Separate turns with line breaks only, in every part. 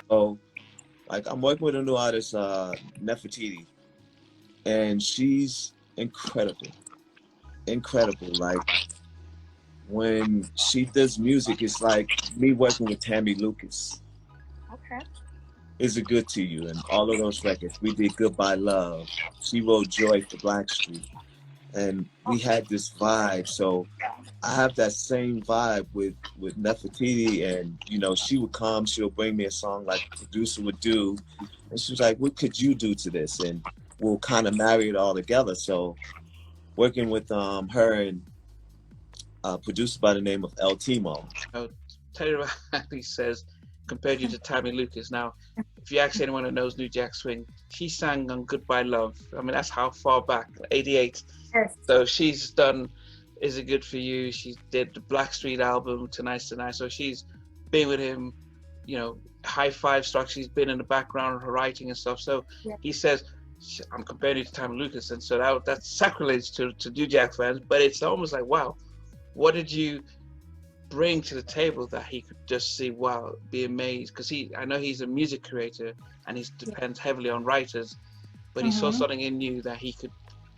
So, like, I'm working with a new artist, Nefertitti, and she's incredible. Incredible. Like, when she does music, it's like me working with Tammy Lucas.
Okay.
Is It Good to You? And all of those records. We did Goodbye Love. She wrote Joy for Blackstreet. And we had this vibe. So I have that same vibe with Nefertiti. And, you know, she would come, she'll bring me a song like a producer would do. And she was like, what could you do to this? And we'll kind of marry it all together. So working with her and a producer by the name of El Timo.
Teddy Riley says, compared you to Tammy Lucas. Now, if you ask anyone who knows New Jack Swing, she sang on Goodbye Love. I mean, that's how far back, 88.
Yes.
So she's done Is It Good For You? She did the Blackstreet album, Tonight's the Night. So she's been with him, you know, high five struck. She's been in the background of her writing and stuff. So he says, I'm comparing you to Tammy Lucas. And so that's sacrilege to New Jack fans. But it's almost like, wow, what did you bring to the table that he could just see, wow, be amazed? Because I know he's a music creator and he depends heavily on writers, but he saw something in you that he could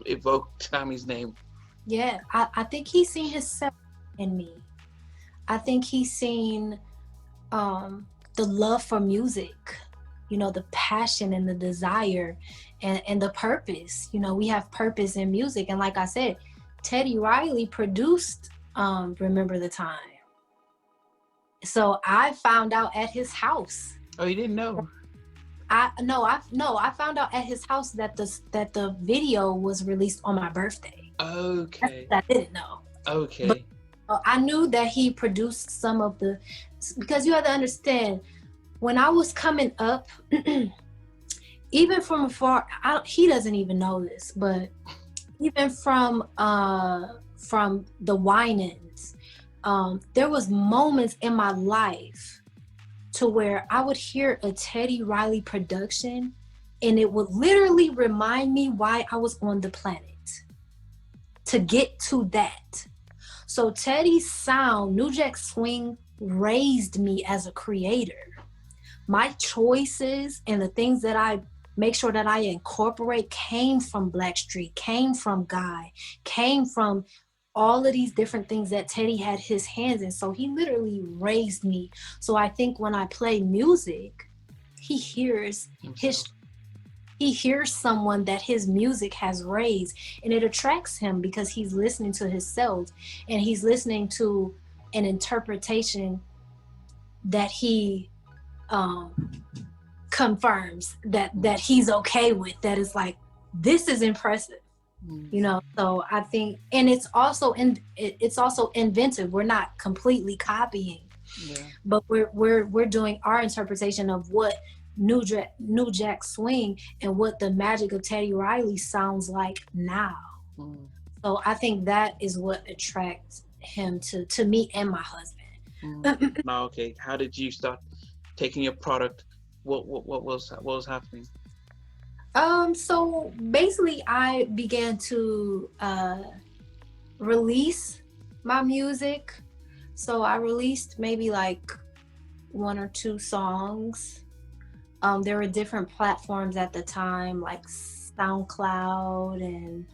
evoke Tammy's name.
Yeah, I think he's seen himself in me. I think he's seen the love for music, you know, the passion and the desire and the purpose. You know, we have purpose in music. And like I said, Teddy Riley produced Remember the Time. So I found out at his house. Oh,
you didn't know?
I found out at his house that the video was released on my birthday.
Okay.
I didn't know.
Okay.
But I knew that he produced some of the, because you have to understand, when I was coming up, even from afar, he doesn't even know this, but even from the Winans, there was moments in my life to where I would hear a Teddy Riley production and it would literally remind me why I was on the planet to get to that. So Teddy's sound, New Jack Swing, raised me as a creator. My choices and the things that I make sure that I incorporate came from Blackstreet, came from Guy, came from all of these different things that Teddy had his hands in. So he literally raised me. So I think when I play music, he hears someone that his music has raised, and it attracts him because he's listening to himself and he's listening to an interpretation that he confirms that he's okay with, that is like, this is impressive. You know, so I think, and it's also inventive. We're not completely copying, but we're doing our interpretation of what New Jack Swing and what the magic of Teddy Riley sounds like now. So I think that is what attracts him to me and my husband.
Okay, how did you start taking your product? What was happening?
So basically I began to release my music. So I released maybe like 1 or 2 songs. There were different platforms at the time, like SoundCloud and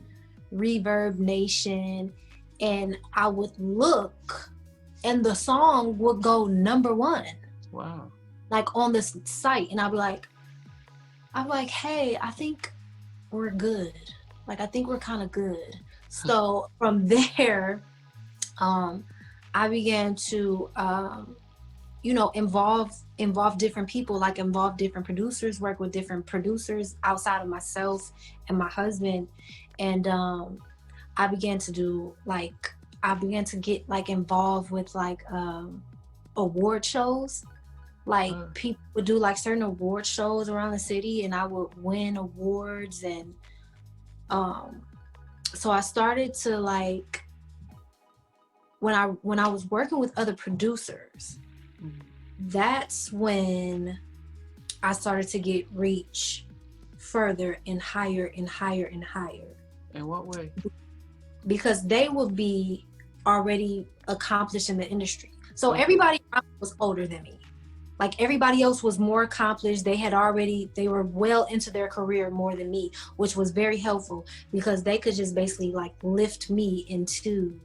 Reverb Nation. And I would look and the song would go #1.
Wow.
Like on this site. And I'm like, hey, I think we're good. Like, I think we're kind of good. So from there, I began to, involve different people, like involve different producers, work with different producers outside of myself and my husband. And I began to get like involved with like award shows. Like people would do like certain award shows around the city and I would win awards. And so I started to like, when I was working with other producers, that's when I started to get reach further and higher and higher and higher.
In what way?
Because they would be already accomplished in the industry. So everybody was older than me. Like everybody else was more accomplished. They were well into their career more than me, which was very helpful because they could just basically like lift me into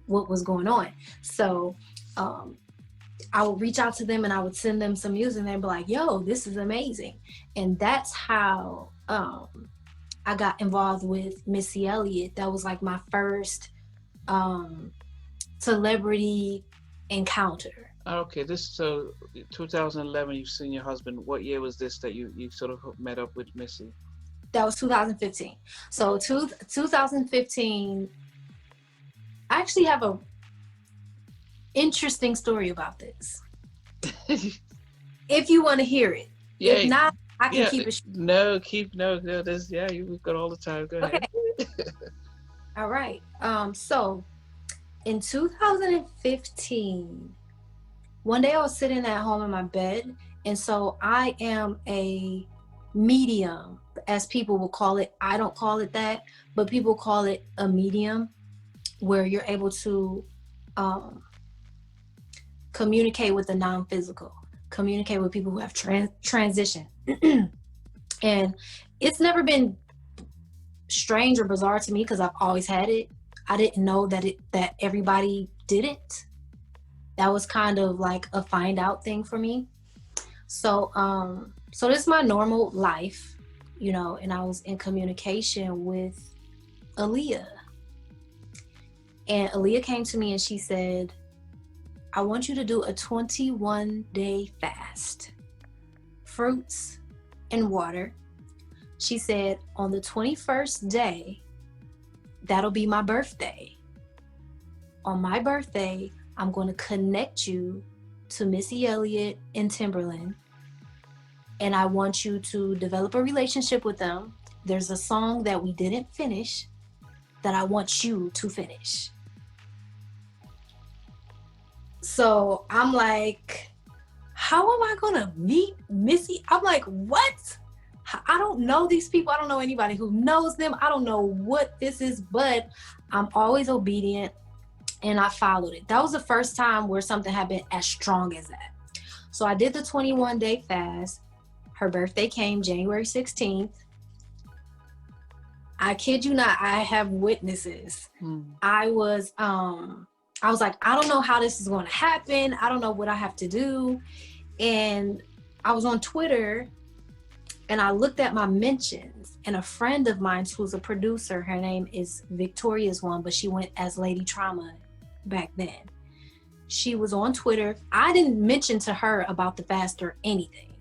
what was going on. So I would reach out to them and I would send them some music and they'd be like, yo, this is amazing. And that's how I got involved with Missy Elliott. That was like my first celebrity encounter.
Okay, so 2011, you've seen your husband. What year was this that you sort of met up with Missy?
That was 2015. So 2015, I actually have a interesting story about this. If you want to hear it.
Yeah,
if not, I can keep it.
No, this, we've got all the time. Go ahead.
All right. So in 2015, one day I was sitting at home in my bed, and so I am a medium, as people will call it. I don't call it that, but people call it a medium, where you're able to communicate with the non-physical, communicate with people who have transitioned. And it's never been strange or bizarre to me because I've always had it. I didn't know that everybody didn't. That was kind of like a find out thing for me. So so this is my normal life, you know, and I was in communication with Aaliyah. And Aaliyah came to me and she said, I want you to do a 21-day fast. Fruits and water. She said, on the 21st day, that'll be my birthday. On my birthday, I'm going to connect you to Missy Elliott and Timberland. And I want you to develop a relationship with them. There's a song that we didn't finish that I want you to finish. So I'm like, how am I gonna meet Missy? I'm like, what? I don't know these people. I don't know anybody who knows them. I don't know what this is, but I'm always obedient and I followed it. That was the first time where something had been as strong as that. So I did the 21-day fast. Her birthday came January 16th. I kid you not, I have witnesses. I was like, I don't know how this is going to happen. I don't know what I have to do. And I was on Twitter and I looked at my mentions, and a friend of mine who's a producer, her name is Victoria's One, but she went as Lady Trauma back then. She was on Twitter. I didn't mention to her about the fast or anything.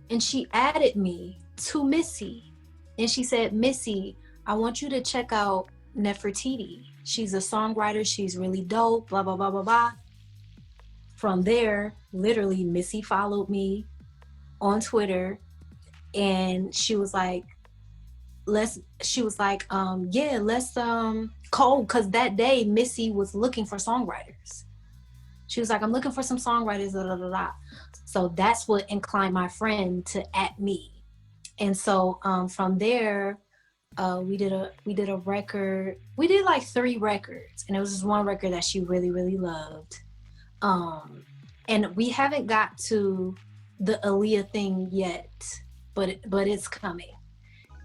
And she added me to Missy. And she said, Missy, I want you to check out Nefertitti. She's a songwriter. She's really dope, blah, blah, blah, blah, blah. From there, literally, Missy followed me on Twitter. And she was like, let's call, because that day, Missy was looking for songwriters. She was like, I'm looking for some songwriters, da, da, da, da. So that's what inclined my friend to at me. And so from there, we did a record. We did like 3 records, and it was just one record that she really, really loved. And we haven't got to the Aaliyah thing yet, but it's coming,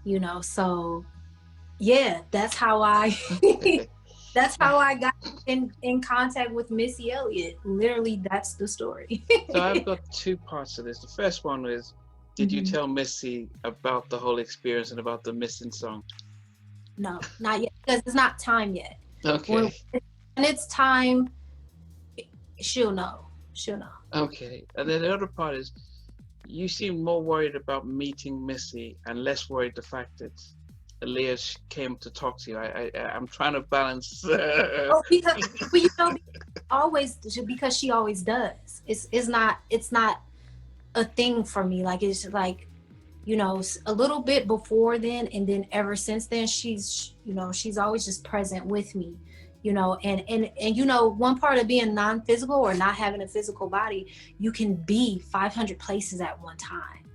you know. So yeah, that's how I that's how I got in contact with Missy Elliott. Literally, that's the story.
So I've got 2 parts to this. The first one is, did you tell Missy about the whole experience and about the missing song?
No, not yet, because it's not time yet.
Okay.
When it's time, she'll know.
Okay. And then the other part is, you seem more worried about meeting Missy and less worried the fact that Aaliyah came to talk to you. I'm trying to balance.
Because she always does. It's not a thing for me. Like, it's like, you know, a little bit before then, and then ever since then, she's always just present with me, you know. And you know, one part of being non-physical or not having a physical body, you can be 500 places at one time,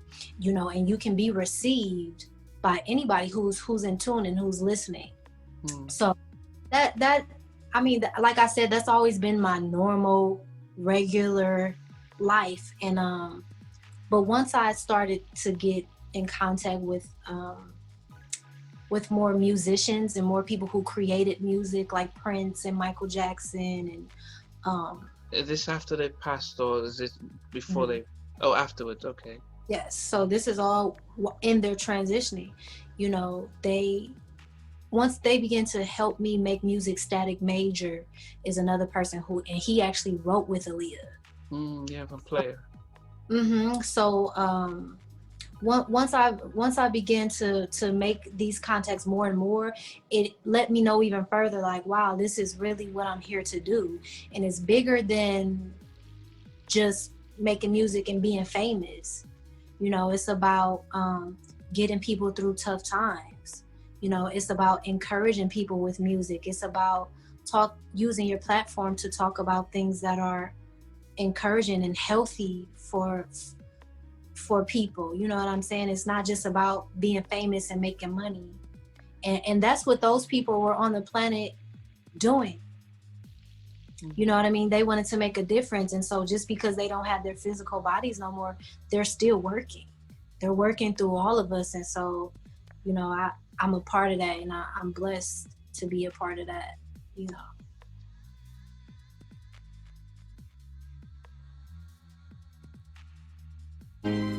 you know, and you can be received by anybody who's in tune and who's listening. So that I mean, like I said, that's always been my normal, regular life. And but once I started to get in contact with more musicians and more people who created music, like Prince and Michael Jackson, and
is this after they passed, or is this before they? Oh, afterwards. Okay.
yes. So this is all in their transitioning. You know, once they begin to help me make music, Static Major is another person and he actually wrote with Aaliyah.
Yeah, I'm a player.
So once I began to make these contacts more and more, it let me know even further, like, wow, this is really what I'm here to do. And it's bigger than just making music and being famous. You know, it's about getting people through tough times. You know, it's about encouraging people with music. It's about using your platform to talk about things that are encouraging and healthy for people. You know what I'm saying? It's not just about being famous and making money. And that's what those people were on the planet doing. You know what I mean? They wanted to make a difference. And so just because they don't have their physical bodies no more, they're still working. They're working through all of us. And so, you know, I'm a part of that, and I'm blessed to be a part of that, you know.